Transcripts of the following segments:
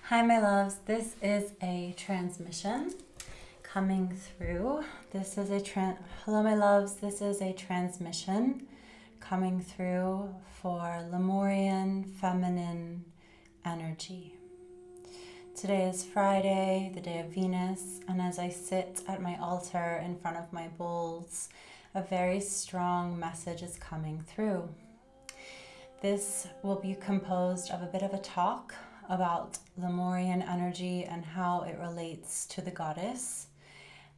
Hi, my loves. This is a transmission coming through. Hello, my loves. This is a transmission coming through for Lemurian feminine energy. Today is Friday, the day of Venus, and as I sit at my altar in front of my bowls, a very strong message is coming through. This will be composed of a bit of a talk about Lemurian energy and how it relates to the goddess.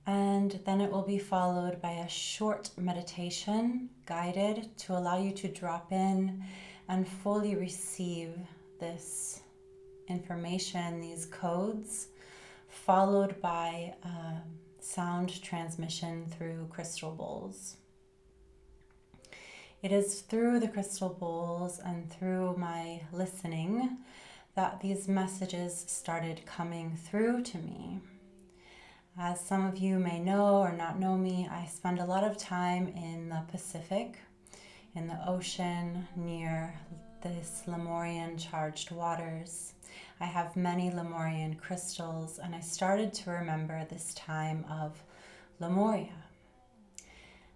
And then it will be followed by a short meditation guided to allow you to drop in and fully receive this information, these codes, followed by a sound transmission through crystal bowls. It is through the crystal bowls and through my listening that these messages started coming through to me. As some of you may know or not know me, I spend a lot of time in the Pacific, in the ocean, near this Lemurian charged waters. I have many Lemurian crystals, and I started to remember this time of Lemuria.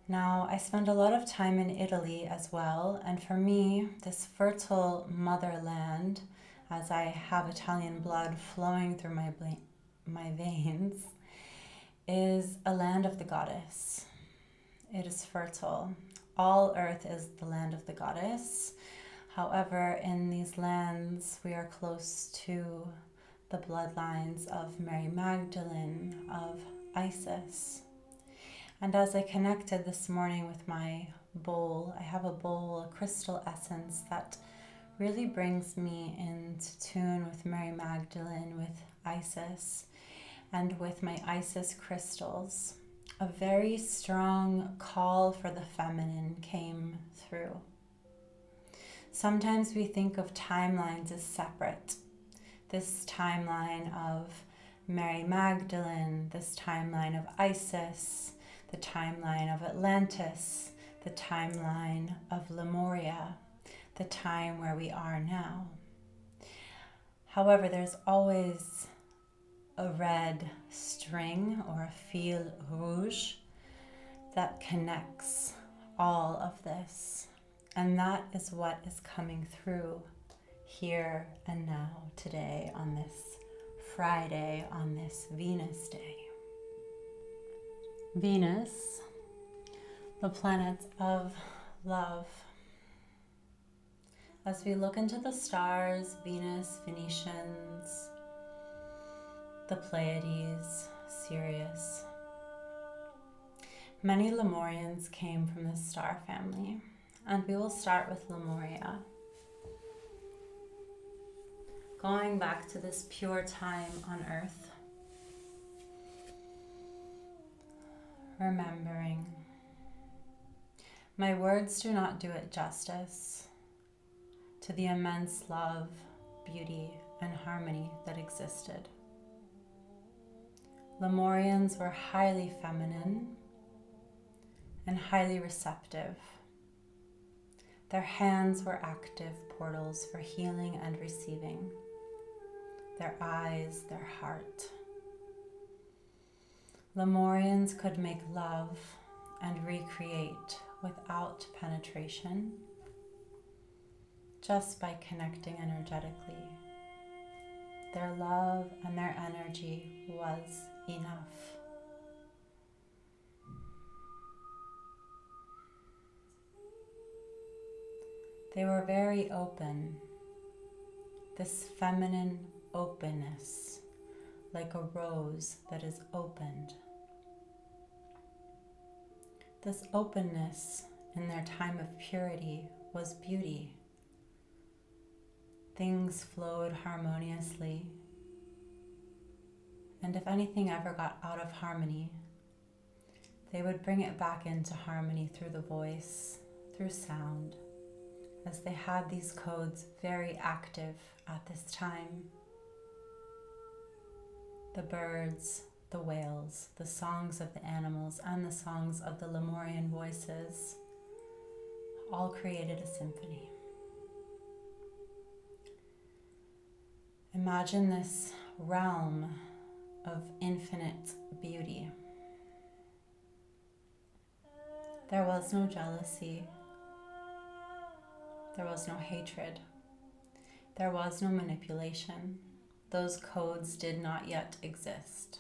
Now, I spend a lot of time in Italy as well, and for me, this fertile motherland, as I have Italian blood flowing through my veins, is a land of the goddess. It is fertile. All earth is the land of the goddess. However, in these lands, we are close to the bloodlines of Mary Magdalene, of Isis. And as I connected this morning with my bowl, I have a bowl, a crystal essence that really brings me into tune with Mary Magdalene, with Isis, and with my Isis crystals. A very strong call for the feminine came through. Sometimes we think of timelines as separate. This timeline of Mary Magdalene, this timeline of Isis, the timeline of Atlantis, the timeline of Lemuria, the time where we are now. However, there's always a red string or a fil rouge that connects all of this. And that is what is coming through here and now, today, on this Friday, on this Venus day. Venus, the planet of love. As we look into the stars, Venus, Venetians, the Pleiades, Sirius. Many Lemurians came from this star family, and we will start with Lemuria. Going back to this pure time on Earth, remembering. My words do not do it justice to the immense love, beauty, and harmony that existed. Lemurians were highly feminine and highly receptive. Their hands were active portals for healing and receiving. Their eyes, their heart. Lemurians could make love and recreate without penetration, just by connecting energetically. Their love and their energy was enough. They were very open, this feminine openness, like a rose that is opened. This openness in their time of purity was beauty. Things flowed harmoniously, and if anything ever got out of harmony, they would bring it back into harmony through the voice, through sound, as they had these codes very active at this time. The birds, the whales, the songs of the animals, and the songs of the Lemurian voices all created a symphony. Imagine this realm of infinite beauty. There was no jealousy. There was no hatred. There was no manipulation. Those codes did not yet exist.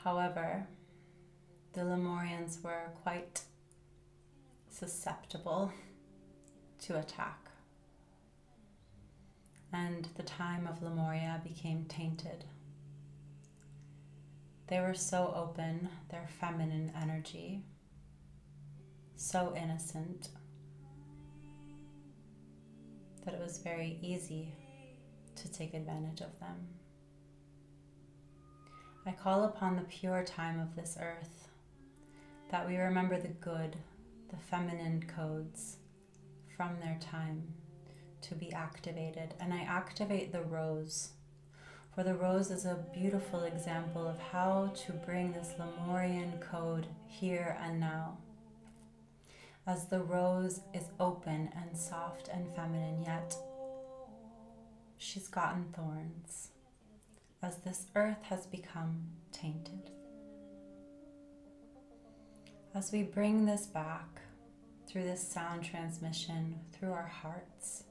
However, the Lemurians were quite susceptible to attack, and the time of Lemuria became tainted. They were so open, their feminine energy, so innocent, that it was very easy to take advantage of them. I call upon the pure time of this earth, that we remember the good, the feminine codes from their time to be activated. And I activate the rose, for the rose is a beautiful example of how to bring this Lemurian code here and now. As the rose is open and soft and feminine, yet she's gotten thorns, as this earth has become tainted. As we bring this back through this sound transmission, through our hearts,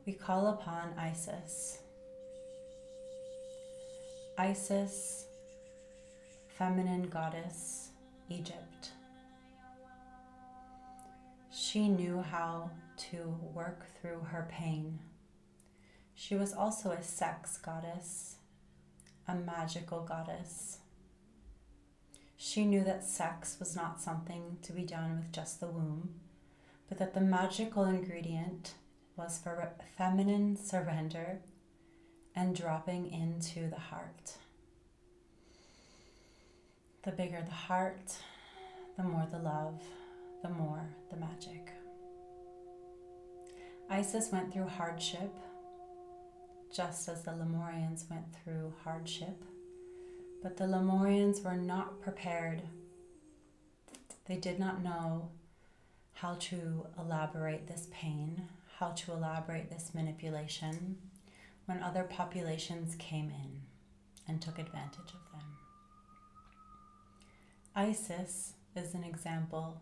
we call upon Isis. Isis, feminine goddess, Egypt. She knew how to work through her pain. She was also a sex goddess, a magical goddess. She knew that sex was not something to be done with just the womb, but that the magical ingredient was for feminine surrender and dropping into the heart. The bigger the heart, the more the love, the more the magic. Isis went through hardship, just as the Lemurians went through hardship, but the Lemurians were not prepared. They did not know how to elaborate this pain, how to elaborate this manipulation when other populations came in and took advantage of them. Isis is an example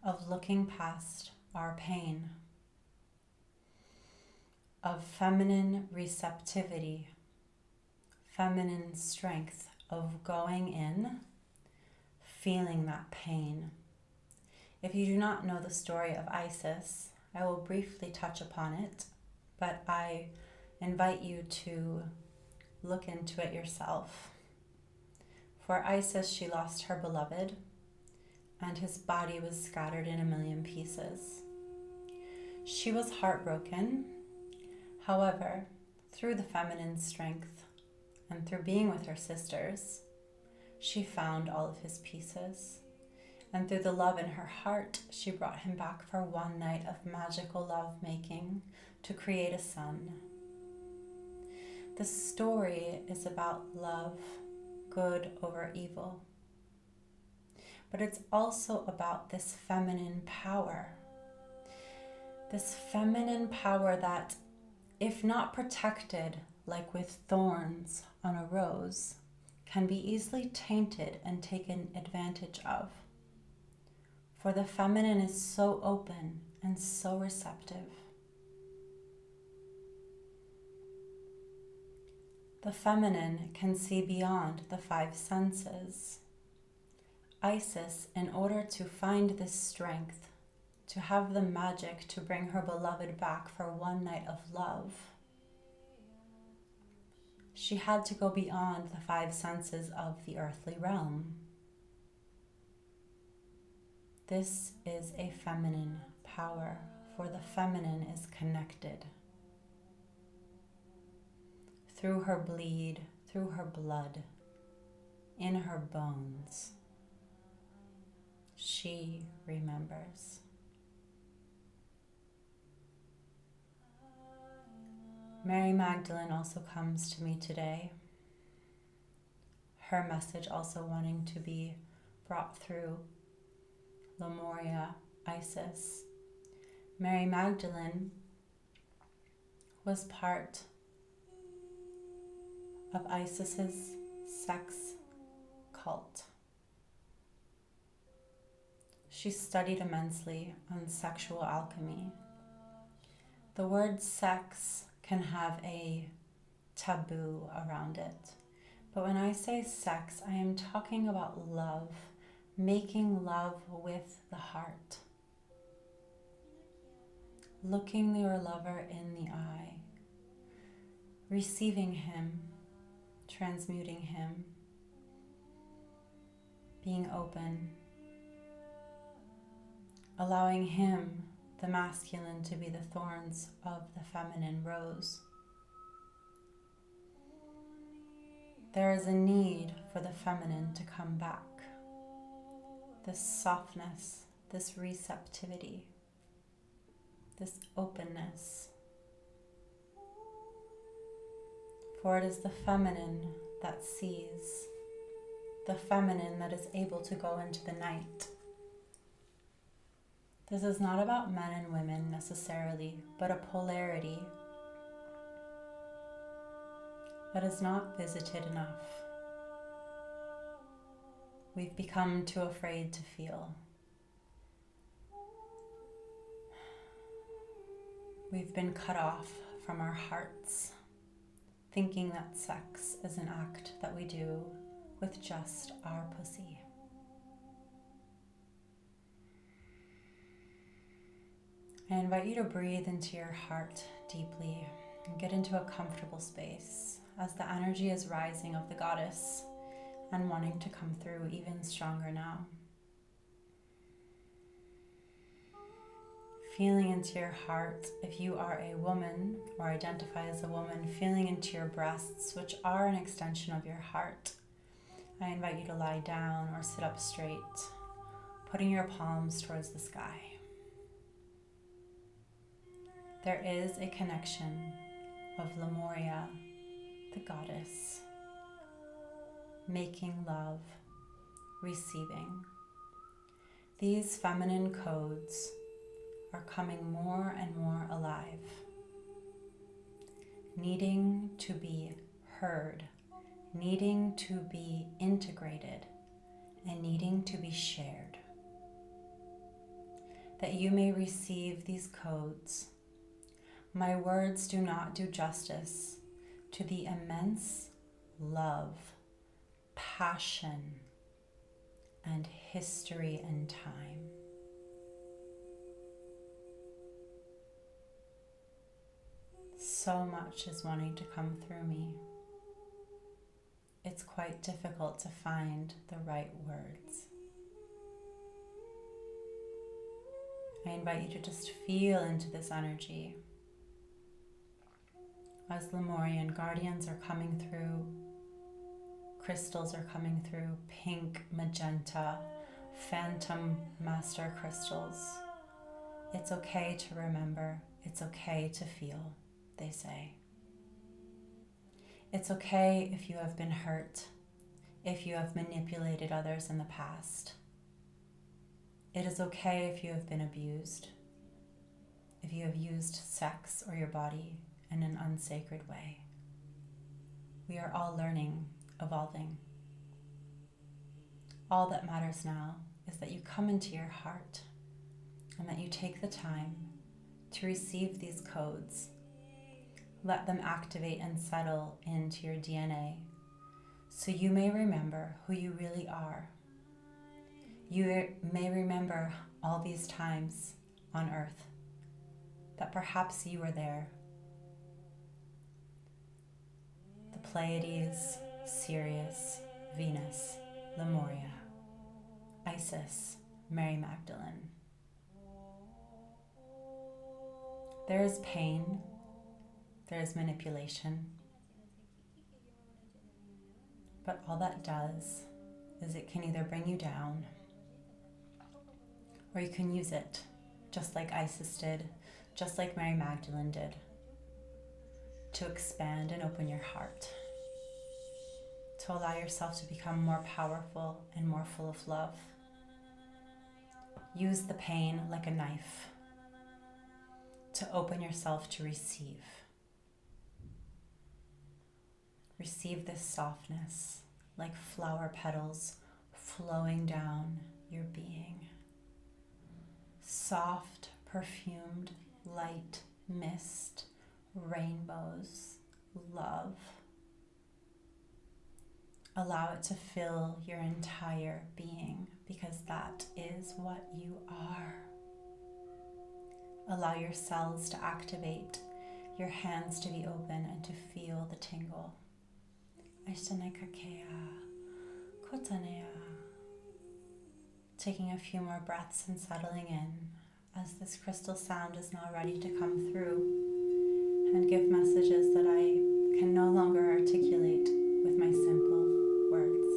of looking past our pain, of feminine receptivity, feminine strength, of going in, feeling that pain. If you do not know the story of Isis, I will briefly touch upon it, but I invite you to look into it yourself. For Isis, she lost her beloved, and his body was scattered in a million pieces. She was heartbroken. However, through the feminine strength and through being with her sisters, she found all of his pieces. And through the love in her heart, she brought him back for one night of magical lovemaking to create a son. The story is about love, good over evil. But it's also about this feminine power. This feminine power that, if not protected, like with thorns on a rose, can be easily tainted and taken advantage of. For the feminine is so open and so receptive. The feminine can see beyond the five senses. Isis, in order to find this strength, to have the magic to bring her beloved back for one night of love, she had to go beyond the five senses of the earthly realm. This is a feminine power, for the feminine is connected. Through her bleed, through her blood, in her bones, she remembers. Mary Magdalene also comes to me today. Her message also wanting to be brought through Lemuria, Isis. Mary Magdalene was part of Isis's sex cult. She studied immensely on sexual alchemy. The word sex can have a taboo around it. But when I say sex, I am talking about love, making love with the heart. Looking your lover in the eye, receiving him, transmuting him, being open, allowing him, the masculine, to be the thorns of the feminine rose. There is a need for the feminine to come back. This softness, this receptivity, this openness. For it is the feminine that sees, the feminine that is able to go into the night. This is not about men and women necessarily, but a polarity that is not visited enough. We've become too afraid to feel. We've been cut off from our hearts, thinking that sex is an act that we do with just our pussy. I invite you to breathe into your heart deeply and get into a comfortable space as the energy is rising of the goddess and wanting to come through even stronger now. Feeling into your heart, if you are a woman or identify as a woman, feeling into your breasts, which are an extension of your heart. I invite you to lie down or sit up straight, putting your palms towards the sky. There is a connection of Lemuria, the goddess, making love, receiving. These feminine codes are coming more and more alive, needing to be heard, needing to be integrated, and needing to be shared. That you may receive these codes. My words do not do justice to the immense love, passion, and history and time. So much is wanting to come through me. It's quite difficult to find the right words. I invite you to just feel into this energy. As Lemurian guardians are coming through, crystals are coming through, pink, magenta, phantom master crystals. It's okay to remember, it's okay to feel, they say. It's okay if you have been hurt, if you have manipulated others in the past. It is okay if you have been abused, if you have used sex or your body in an unsacred way. We are all learning, evolving. All that matters now is that you come into your heart and that you take the time to receive these codes. Let them activate and settle into your DNA so you may remember who you really are. You may remember all these times on earth that perhaps you were there. The Pleiades, Sirius, Venus, Lemuria, Isis, Mary Magdalene. There is pain, there is manipulation, but all that does is it can either bring you down or you can use it just like Isis did, just like Mary Magdalene did, to expand and open your heart, to allow yourself to become more powerful and more full of love. Use the pain like a knife to open yourself to receive. receive this softness like flower petals flowing down your being. Soft, perfumed, light, mist, rainbows, love. Allow it to fill your entire being because that is what you are. Allow your cells to activate, your hands to be open and to feel the tingle. Taking a few more breaths and settling in as this crystal sound is now ready to come through and give messages that I can no longer articulate with my simple words.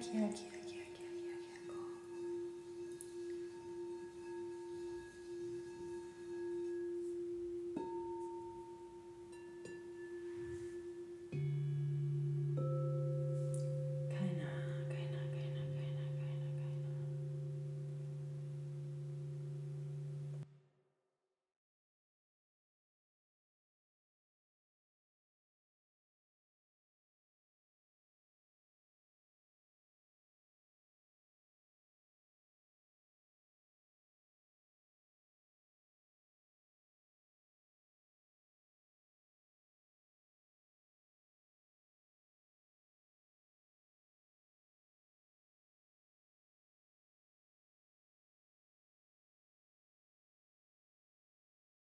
Kia, kia.